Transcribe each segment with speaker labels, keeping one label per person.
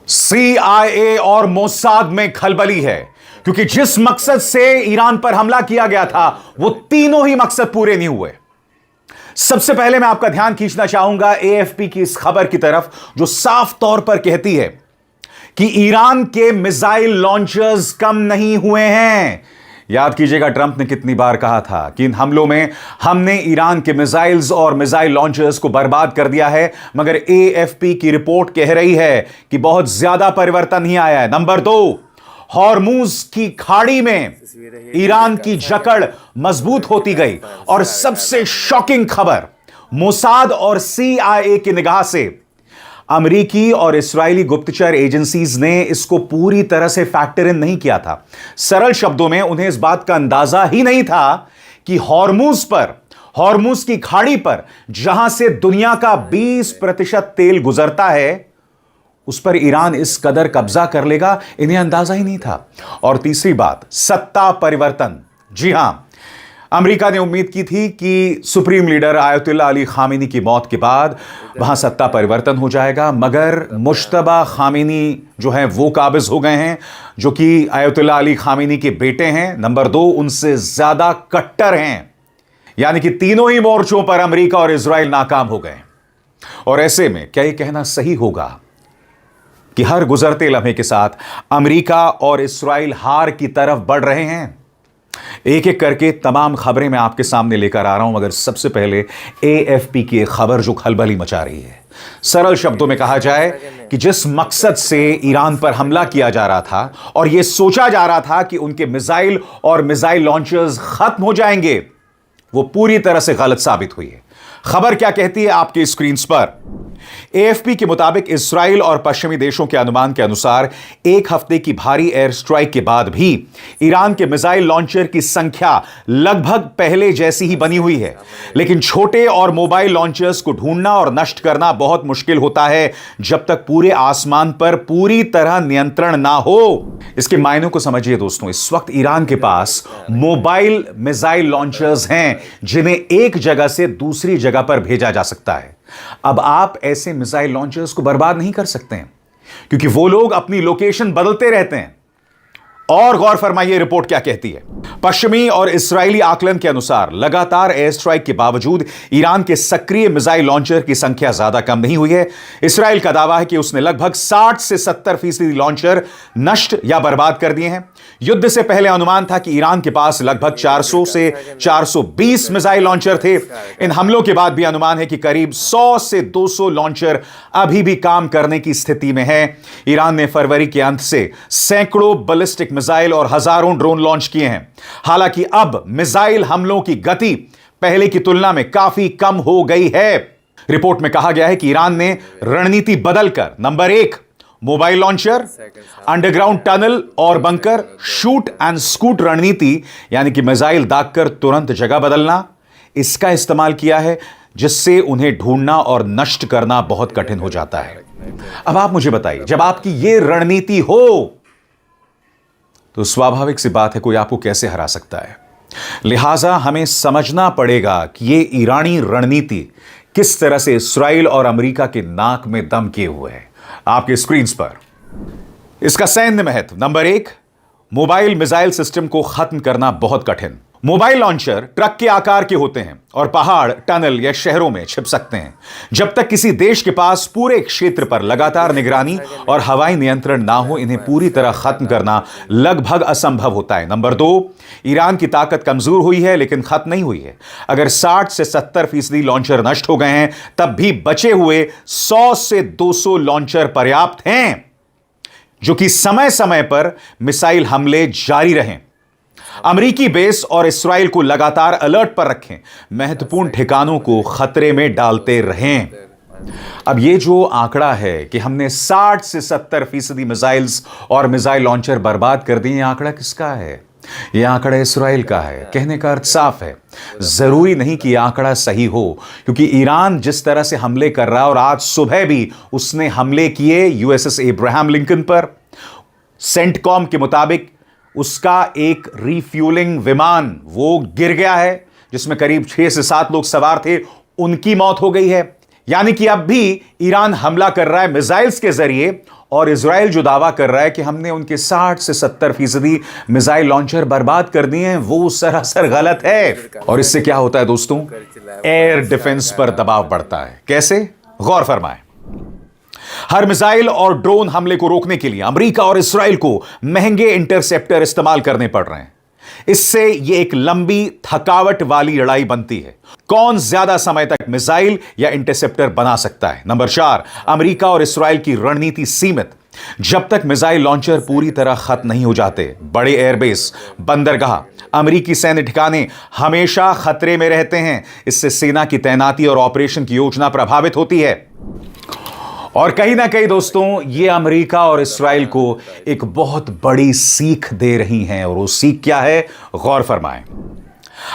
Speaker 1: CIA और Mossad में खलबली है क्योंकि जिस मकसद से ईरान पर हमला किया गया था वो तीनों ही मकसद पूरे नहीं हुए। सबसे पहले मैं आपका ध्यान खींचना चाहूंगा AFP की इस खबर की तरफ जो साफ तौर पर कहती है कि ईरान के मिसाइल लॉन्चर्स कम नहीं हुए हैं। याद कीजिएगा ट्रंप ने कितनी बार कहा था कि इन हमलों में हमने ईरान के मिसाइल्स और मिसाइल लॉन्चर्स को बर्बाद कर दिया है, मगर AFP की रिपोर्ट कह रही है कि बहुत ज्यादा परिवर्तन ही आया है। नंबर 2, हॉर्मुज की खाड़ी में ईरान की जकड़ मजबूत होती गई और सबसे शॉकिंग खबर, मोसाद और CIA की निगाह से अमेरिकी और इस्राएली गुप्तचर एजेंसीज ने इसको पूरी तरह से फैक्टर इन नहीं किया था। सरल शब्दों में उन्हें इस बात का अंदाजा ही नहीं था कि हॉर्मुज की खाड़ी पर जहां से दुनिया का 20% तेल गुजरता है उस पर ईरान इस कदर कब्जा कर लेगा, इन्हें अंदाजा ही नहीं था। और तीसरी बात, सत्ता परिवर्तन। जी हां, अमेरिका ने उम्मीद की थी कि supreme leader Ayatollah Ali Khamenei की मौत के बाद वहां सत्ता परिवर्तन हो जाएगा, मगर मुश्तबा खामेनी जो है वो काबिज हो गए हैं, जो कि आयतुल्लाह अली खामेनी के बेटे हैं। नंबर 2, उनसे ज्यादा कट्टर हैं। यानी कि तीनों ही मोर्चों पर अमेरिका और इजराइल नाकाम हो गए। और ऐसे में क्या यह कहना सही होगा कि हर गुजरते लम्हे के साथ अमेरिका और इस्राइल हार की तरफ बढ़ रहे हैं? एक एक करके तमाम खबरें मैं आपके सामने लेकर आ रहा हूं, मगर सबसे पहले AFP की एक खबर जो खलबली मचा रही है। सरल शब्दों में कहा जाए कि जिस मकसद से ईरान पर हमला किया जा रहा था और यह सोचा जा रहा था कि उनके मिसाइल और मिसाइल लॉन्चर्स खत्म हो जाएंगे, वो पूरी तरह से गलत साबित हुई है। खबर क्या कहती है आपकी स्क्रीन पर? AFP के मुताबिक इस्राइल और पश्चिमी देशों के अनुमान के अनुसार एक हफ्ते की भारी एयर स्ट्राइक के बाद भी ईरान के मिसाइल लॉन्चर की संख्या लगभग पहले जैसी ही बनी हुई है। लेकिन छोटे और मोबाइल लॉन्चर्स को ढूंढना और नष्ट करना बहुत मुश्किल होता है जब तक पूरे आसमान पर पूरी तरह नियंत्रण ना हो। इसके मायनों को समझिए दोस्तों। इस वक्त ईरान के पास मोबाइल मिसाइल लॉन्चर्स हैं जिन्हें एक जगह से दूसरी जगह पर भेजा जा सकता है। अब आप ऐसे मिसाइल लॉन्चर्स को बर्बाद नहीं कर सकते हैं क्योंकि वो लोग अपनी लोकेशन बदलते रहते हैं। और गौर फरमाइए रिपोर्ट क्या कहती है। पश्चिमी और इस्राएली आकलन के अनुसार लगातार एयर स्ट्राइक के बावजूद ईरान के सक्रिय मिसाइल लॉन्चर की संख्या ज्यादा कम नहीं हुई है। इस्राएल का दावा है कि उसने लगभग 60 से 70% लॉन्चर नष्ट या बर्बाद कर दिए हैं। युद्ध से पहले अनुमान था कि ईरान के पास लगभग 400 से 420 मिसाइल लॉन्चर थे। इन हमलों के बाद भी अनुमान है कि करीब 100 से 200 लॉन्चर अभी भी काम करने की स्थिति में है। ईरान ने फरवरी के अंत से सैकड़ों बैलिस्टिक मिसाइल और हजारों ड्रोन लॉन्च किए हैं। हालांकि अब मिसाइल हमलों की गति पहले की तुलना में काफी कम हो गई है। रिपोर्ट में कहा गया है कि ईरान ने रणनीति बदलकर number 1, mobile launcher, underground tunnel और बंकर, शूट एंड स्कूट रणनीति, यानी कि मिसाइल दागकर तुरंत जगह बदलना, इसका इस्तेमाल किया है, जिससे उन्हें ढूंढना और नष्ट करना बहुत कठिन हो जाता है। अब आप मुझे बताइए, जब आपकी यह रणनीति हो तो स्वाभाविक सी बात है कोई आपको कैसे हरा सकता है। लिहाजा हमें समझना पड़ेगा कि यह ईरानी रणनीति किस तरह से इस्राइल और अमेरिका के नाक में दम किए हुए है। आपके स्क्रीन पर इसका सैन्य महत्व। नंबर 1, मोबाइल मिसाइल सिस्टम को खत्म करना बहुत कठिन। मोबाइल लॉन्चर ट्रक के आकार के होते हैं और पहाड़, टनल या शहरों में छिप सकते हैं। जब तक किसी देश के पास पूरे क्षेत्र पर लगातार निगरानी और हवाई नियंत्रण ना हो, इन्हें पूरी तरह खत्म करना लगभग असंभव होता है। नंबर 2, ईरान की ताकत कमजोर हुई है लेकिन खत्म नहीं हुई है। अगर 60 से 70% लॉन्चर नष्ट हो गए हैं, तब भी बचे हुए 100 से 200 लॉन्चर पर्याप्त हैं जो कि समय समय पर मिसाइल हमले जारी रहें। अमेरिकी बेस और इस्राइल को लगातार अलर्ट पर रखें, महत्वपूर्ण ठिकानों को खतरे में डालते रहें। अब ये जो आंकड़ा है कि हमने 60 से 70% मिसाइल्स और मिसाइल लॉन्चर बर्बाद कर दिए, आंकड़ा किसका है? यह आंकड़ा इस्राइल का है। कहने का अर्थ साफ है, जरूरी नहीं कि यह आंकड़ा सही हो, क्योंकि ईरान जिस तरह से हमले कर रहा है, और आज सुबह भी उसने हमले किए USS एब्राहम लिंकन पर। सेंटकॉम के मुताबिक उसका एक रिफ्यूलिंग विमान वो गिर गया है जिसमें करीब 6 से 7 लोग सवार थे, उनकी मौत हो गई है। यानी कि अब भी ईरान हमला कर रहा है मिसाइल्स के जरिए, और इजराइल जो दावा कर रहा है कि हमने उनके 60 से 70% मिसाइल लॉन्चर बर्बाद कर दिए हैं, वो सरासर गलत है। और इससे क्या होता है दोस्तों, एयर डिफेंस पर दबाव बढ़ता है। कैसे, गौर फरमाएं। हर मिसाइल और ड्रोन हमले को रोकने के लिए अमेरिका और इस्राएल को महंगे इंटरसेप्टर इस्तेमाल करने पड़ रहे हैं। इससे यह एक लंबी थकावट वाली लड़ाई बनती है। कौन ज्यादा समय तक मिसाइल या इंटरसेप्टर बना सकता है। नंबर 4, अमेरिका और इस्राएल की रणनीति सीमित। जब तक मिसाइल लॉन्चर पूरी तरह खत्म नहीं हो जाते, बड़े एयरबेस, बंदरगाह, अमेरिकी सैन्य ठिकाने हमेशा खतरे में रहते हैं। इससे सेना की तैनाती और ऑपरेशन की योजना प्रभावित होती है। और कहीं ना कहीं दोस्तों, ये अमेरिका और इस्राएल को एक बहुत बड़ी सीख दे रही हैं। और वो सीख क्या है, गौर फरमाएं।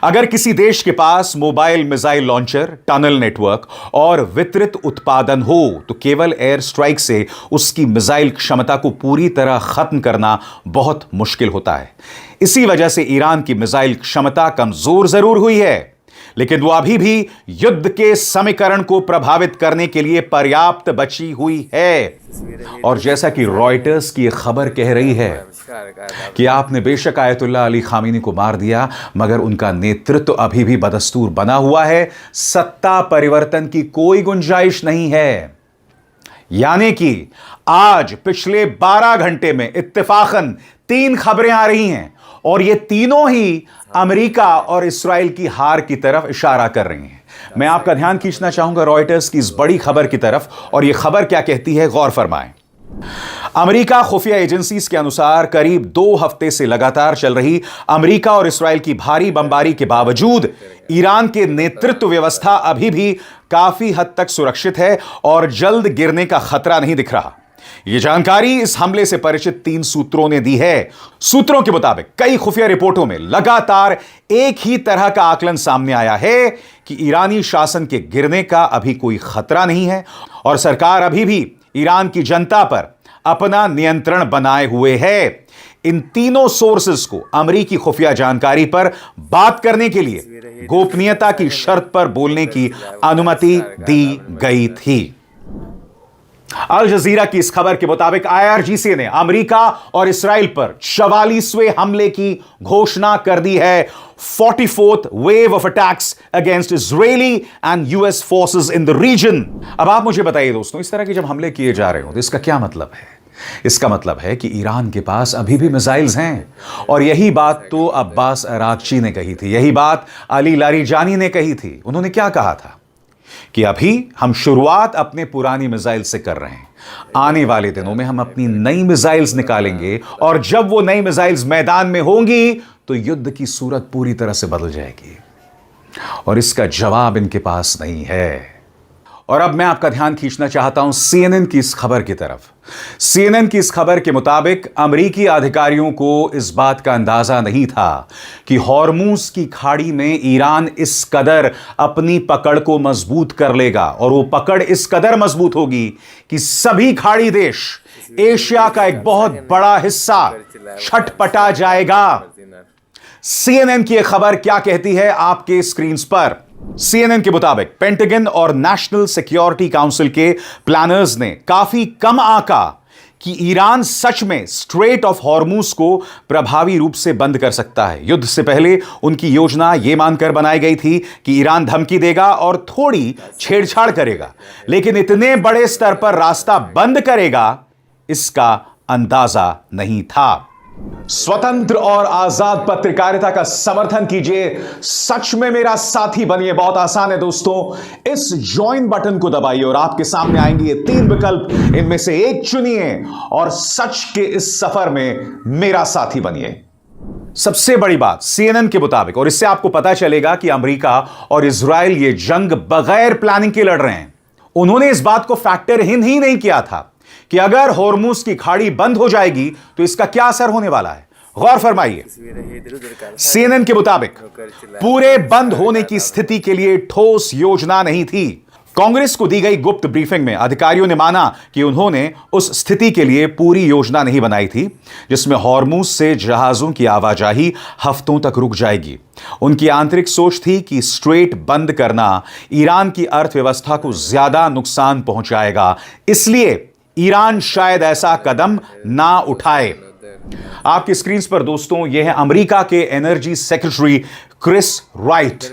Speaker 1: अगर किसी देश के पास mobile missile launcher, tunnel network और वितरित उत्पादन हो, तो केवल एयर स्ट्राइक से उसकी मिसाइल क्षमता को पूरी तरह खत्म करना बहुत मुश्किल होता है। इसी वजह से ईरान की मिसाइल क्षमता कमजोर जरूर हुई है, लेकिन वो अभी भी युद्ध के समीकरण को प्रभावित करने के लिए पर्याप्त बची हुई है। और जैसा कि रॉयटर्स की खबर कह रही है कि आपने बेशक आयतुल्लाह अली खामेनी को मार दिया, मगर उनका नेतृत्व अभी भी बदस्तूर बना हुआ है। सत्ता परिवर्तन की कोई गुंजाइश नहीं है। यानी कि आज पिछले 12 घंटे में इत्तेफाकन 3 खबरें आ रही हैं, और ये तीनों ही अमेरिका और इस्राएल की हार की तरफ इशारा कर रही हैं। मैं आपका ध्यान खींचना चाहूंगा रॉयटर्स की इस बड़ी खबर की तरफ, और यह खबर क्या कहती है, गौर फरमाएं। अमेरिका खुफिया एजेंसीज के अनुसार करीब 2 हफ्ते से लगातार चल रही अमेरिका और इस्राएल की भारी बमबारी के बावजूद ईरान के नेतृत्व व्यवस्था अभी भी काफी हद तक सुरक्षित है और जल्द गिरने का खतरा नहीं दिख रहा। यह जानकारी इस हमले से परिचित 3 सूत्रों ने दी है। सूत्रों के मुताबिक कई खुफिया रिपोर्टों में लगातार एक ही तरह का आकलन सामने आया है कि ईरानी शासन के गिरने का अभी कोई खतरा नहीं है, और सरकार अभी भी ईरान की जनता पर अपना नियंत्रण बनाए हुए है। इन तीनों सोर्सेस को अमेरिकी खुफिया जानकारी पर बात करने के लिए गोपनीयता की शर्त पर बोलने की अनुमति दी गई थी। अल जजीरा की इस खबर के मुताबिक IRGC ने अमेरिका और इस्राएल पर 44वें हमले की घोषणा कर दी है। 44th wave of attacks against Israeli and US forces in the region। अब आप मुझे बताइए दोस्तों, इस तरह के जब हमले किए जा रहे हो तो इसका क्या मतलब है? इसका मतलब है कि ईरान के पास अभी भी मिसाइल्स हैं। और यही बात तो अब्बास अरागची ने कही थी, यही बात अली लारीजानी ने कही थी। उन्होंने क्या कहा था कि अभी हम शुरुआत अपने पुरानी मिसाइल से कर रहे हैं, आने वाले दिनों में हम अपनी नई मिसाइल्स निकालेंगे, और जब वो नई मिसाइल्स मैदान में होंगी तो युद्ध की सूरत पूरी तरह से बदल जाएगी। और इसका जवाब इनके पास नहीं है। और अब मैं आपका ध्यान खींचना चाहता हूं CNN की इस खबर की तरफ। CNN की इस खबर के मुताबिक अमेरिकी अधिकारियों को इस बात का अंदाजा नहीं था कि हॉर्मूज की खाड़ी में ईरान इस कदर अपनी पकड़ को मजबूत कर लेगा, और वो पकड़ इस कदर मजबूत होगी कि सभी खाड़ी देश, एशिया का एक बहुत बड़ा हिस्सा छटपटा जाएगा। CNN की यह खबर क्या कहती है आपके स्क्रीन पर। CNN के मुताबिक पेंटागन और नेशनल सिक्योरिटी काउंसिल के प्लानर्स ने काफी कम आंका कि ईरान सच में स्ट्रेट ऑफ हॉर्मूज को प्रभावी रूप से बंद कर सकता है। युद्ध से पहले उनकी योजना यह मानकर बनाई गई थी कि ईरान धमकी देगा और थोड़ी छेड़छाड़ करेगा, लेकिन इतने बड़े स्तर पर रास्ता बंद करेगा, इसका अंदाजा नहीं था। स्वतंत्र और आजाद पत्रकारिता का समर्थन कीजिए, सच में मेरा साथी बनिए। बहुत आसान है दोस्तों, इस ज्वाइन बटन को दबाइए और आपके सामने आएंगे ये 3 विकल्प, इनमें से एक चुनिए और सच के इस सफर में मेरा साथी बनिए। सबसे बड़ी बात CNN के मुताबिक, और इससे आपको पता चलेगा कि अमेरिका और इजराइल ये जंग बगैर प्लानिंग के लड़ रहे हैं। उन्होंने इस बात को फैक्टर इन ही नहीं किया था कि अगर हॉर्मूज की खाड़ी बंद हो जाएगी तो इसका क्या असर होने वाला है। गौर फरमाइए, CNN के मुताबिक पूरे बंद होने की स्थिति के लिए ठोस योजना नहीं थी। कांग्रेस को दी गई गुप्त ब्रीफिंग में अधिकारियों ने माना कि उन्होंने उस स्थिति के लिए पूरी योजना नहीं बनाई थी जिसमें हॉर्मुज से जहाजों की आवाजाही हफ्तों तक रुक जाएगी। उनकी आंतरिक सोच थी कि स्ट्रेट बंद करना ईरान की अर्थव्यवस्था को ज्यादा नुकसान पहुंचाएगा, इसलिए ईरान शायद ऐसा कदम ना उठाए। आपकी स्क्रीन पर दोस्तों यह है अमेरिका के एनर्जी सेक्रेटरी क्रिस राइट,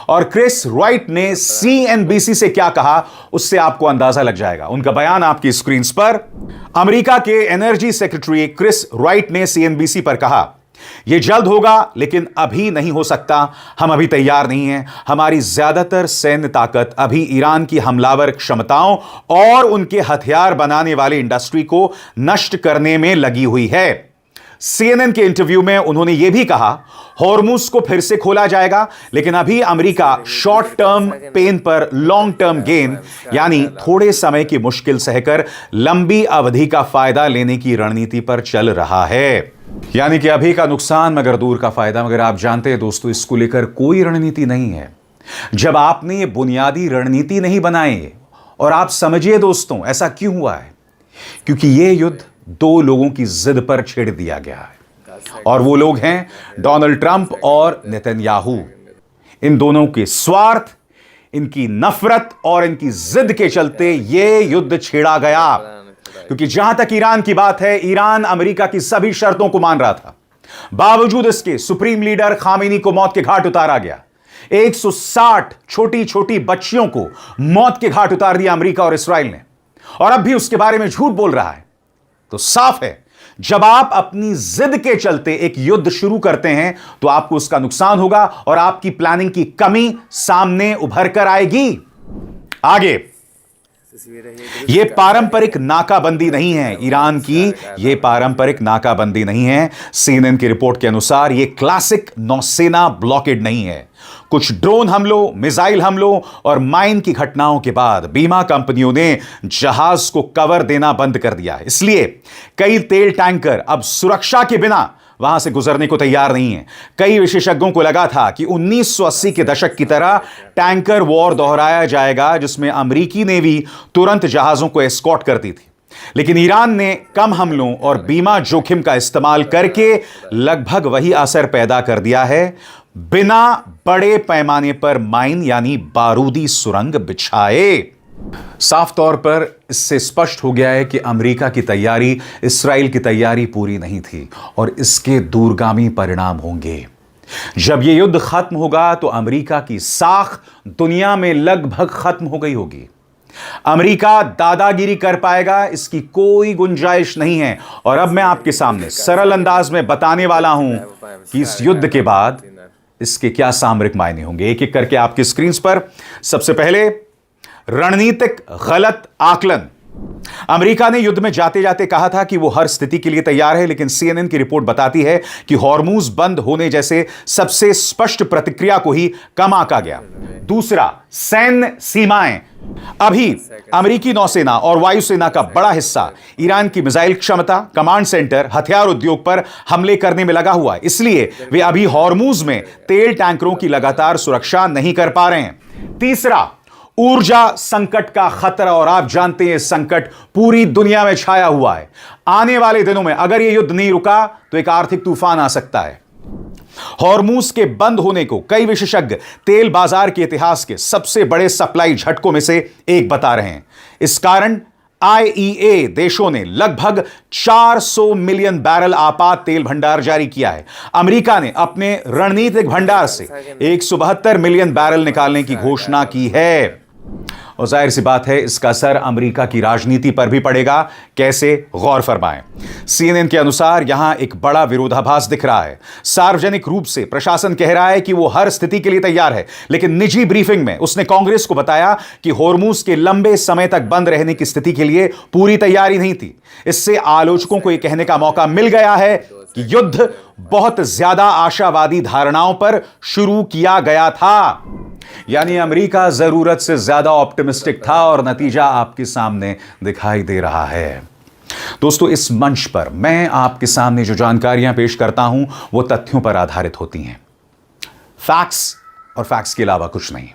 Speaker 1: और क्रिस राइट ने सीएनबीसी से क्या कहा उससे आपको अंदाजा लग जाएगा। उनका बयान आपकी स्क्रीन पर। अमेरिका के एनर्जी सेक्रेटरी क्रिस राइट ने सीएनबीसी पर कहा, यह जल्द होगा लेकिन अभी नहीं हो सकता, हम अभी तैयार नहीं हैं। हमारी ज्यादातर सैन्य ताकत अभी ईरान की हमलावर क्षमताओं और उनके हथियार बनाने वाली इंडस्ट्री को नष्ट करने में लगी हुई है। सीएनएन के इंटरव्यू में उन्होंने यह भी कहा, हॉर्मुज को फिर से खोला जाएगा, लेकिन अभी अमेरिका शॉर्ट टर्म पेन पर लॉन्ग टर्म गेन, यानी थोड़े समय की मुश्किल सहकर लंबी अवधि का फायदा लेने की रणनीति पर चल रहा है। यानी कि अभी का नुकसान मगर दूर का फायदा। मगर आप जानते हैं दोस्तों, इसको लेकर कोई रणनीति नहीं है। जब आपने ये बुनियादी रणनीति नहीं बनाई, और आप समझिए दोस्तों ऐसा क्यों हुआ है, क्योंकि यह युद्ध दो लोगों की जिद पर छेड़ दिया गया है, और वो लोग हैं डोनाल्ड ट्रंप और नेतन्याहू। इन दोनों के स्वार्थ, इनकी नफरत और इनकी जिद के चलते यह युद्ध छेड़ा गया। क्योंकि जहां तक ईरान की बात है, ईरान अमेरिका की सभी शर्तों को मान रहा था। बावजूद इसके सुप्रीम लीडर खामेनी को मौत के घाट उतारा गया। 160 छोटी छोटी बच्चियों को मौत के घाट उतार दिया अमेरिका और इस्राइल ने, और अब भी उसके बारे में झूठ बोल रहा है। तो साफ है, जब आप अपनी जिद के चलते एक युद्ध शुरू करते हैं तो आपको उसका नुकसान होगा और आपकी प्लानिंग की कमी सामने उभर कर आएगी। आगे, यह पारंपरिक नाकाबंदी नहीं है ईरान की, यह पारंपरिक नाकाबंदी नहीं है। सीएनएन की रिपोर्ट के अनुसार यह क्लासिक नौसेना ब्लॉकेड नहीं है। कुछ ड्रोन हमलों, मिसाइल हमलों और माइन की घटनाओं के बाद बीमा कंपनियों ने जहाज को कवर देना बंद कर दिया है। इसलिए कई तेल टैंकर अब सुरक्षा के बिना वहां से गुजरने को तैयार नहीं है। कई विशेषज्ञों को लगा था कि 1980 के दशक की तरह टैंकर वॉर दोहराया जाएगा, जिसमें अमेरिकी नेवी तुरंत जहाजों को एस्कॉर्ट करती थी। लेकिन ईरान ने कम हमलों और बीमा जोखिम का इस्तेमाल करके लगभग वही असर पैदा कर दिया है, बिना बड़े पैमाने पर माइन यानी बारूदी सुरंग बिछाए। साफ तौर पर इससे स्पष्ट हो गया है कि अमेरिका की तैयारी इस्राइल की तैयारी पूरी नहीं थी, और इसके दूरगामी परिणाम होंगे। जब यह युद्ध खत्म होगा तो अमेरिका की साख दुनिया में लगभग खत्म हो गई होगी। अमेरिका दादागिरी कर पाएगा, इसकी कोई गुंजाइश नहीं है। और अब मैं आपके सामने सरल अंदाज में बताने वाला हूं कि इस युद्ध के बाद इसके क्या सामरिक मायने होंगे, एक एक करके आपकी स्क्रीन पर। सबसे पहले, रणनीतिक गलत आकलन। अमेरिका ने युद्ध में जाते जाते कहा था कि वो हर स्थिति के लिए तैयार है, लेकिन सीएनएन की रिपोर्ट बताती है कि हॉर्मुज बंद होने जैसे सबसे स्पष्ट प्रतिक्रिया को ही कम आंका गया। दूसरा, सैन्य सीमाएं। अभी अमेरिकी नौसेना और वायुसेना का बड़ा हिस्सा ईरान की मिसाइल क्षमता, कमांड सेंटर, हथियार उद्योग पर हमले करने में लगा हुआ है। इसलिए वे अभी हॉर्मुज में तेल टैंकरों की लगातार सुरक्षा नहीं कर पा रहे हैं। तीसरा, ऊर्जा संकट का खतरा, और आप जानते हैं संकट पूरी दुनिया में छाया हुआ है। आने वाले दिनों में अगर यह युद्ध नहीं रुका तो एक आर्थिक तूफान आ सकता है। हॉर्मुज के बंद होने को कई विशेषज्ञ तेल बाजार के इतिहास के सबसे बड़े सप्लाई झटकों में से एक बता रहे हैं। इस कारण आईईए देशों ने लगभग 400 मिलियन बैरल आपात तेल भंडार जारी किया है। अमेरिका ने अपने रणनीतिक भंडार से 172 मिलियन बैरल निकालने की घोषणा की है। और जाहिर सी बात है, इसका असर अमेरिका की राजनीति पर भी पड़ेगा। कैसे, गौर फरमाएं। सीएनएन के अनुसार यहां एक बड़ा विरोधाभास दिख रहा है। सार्वजनिक रूप से प्रशासन कह रहा है कि वो हर स्थिति के लिए तैयार है, लेकिन निजी ब्रीफिंग में उसने कांग्रेस को बताया कि हॉर्मुज के लंबे समय तक बंद रहने की स्थिति के लिए पूरी तैयारी नहीं थी। इससे आलोचकों को यह कहने का मौका मिल गया है कि युद्ध बहुत ज्यादा आशावादी धारणाओं पर शुरू किया गया था। यानी अमेरिका जरूरत से ज्यादा ऑप्टिमिस्टिक था, और नतीजा आपके सामने दिखाई दे रहा है। दोस्तों, इस मंच पर मैं आपके सामने जो जानकारियां पेश करता हूं वो तथ्यों पर आधारित होती हैं। फैक्ट्स और फैक्ट्स के अलावा कुछ नहीं।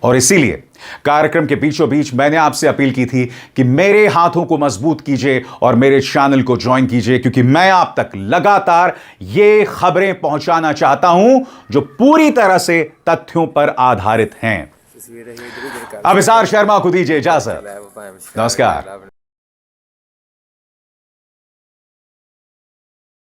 Speaker 1: और इसीलिए कार्यक्रम के बीचों बीच मैंने आपसे अपील की थी कि मेरे हाथों को मजबूत कीजिए और मेरे चैनल को ज्वाइन कीजिए, क्योंकि मैं आप तक लगातार ये खबरें पहुंचाना चाहता हूं जो पूरी तरह से तथ्यों पर आधारित हैं। अभिसार शर्मा को दीजिए इजाजत। नमस्कार।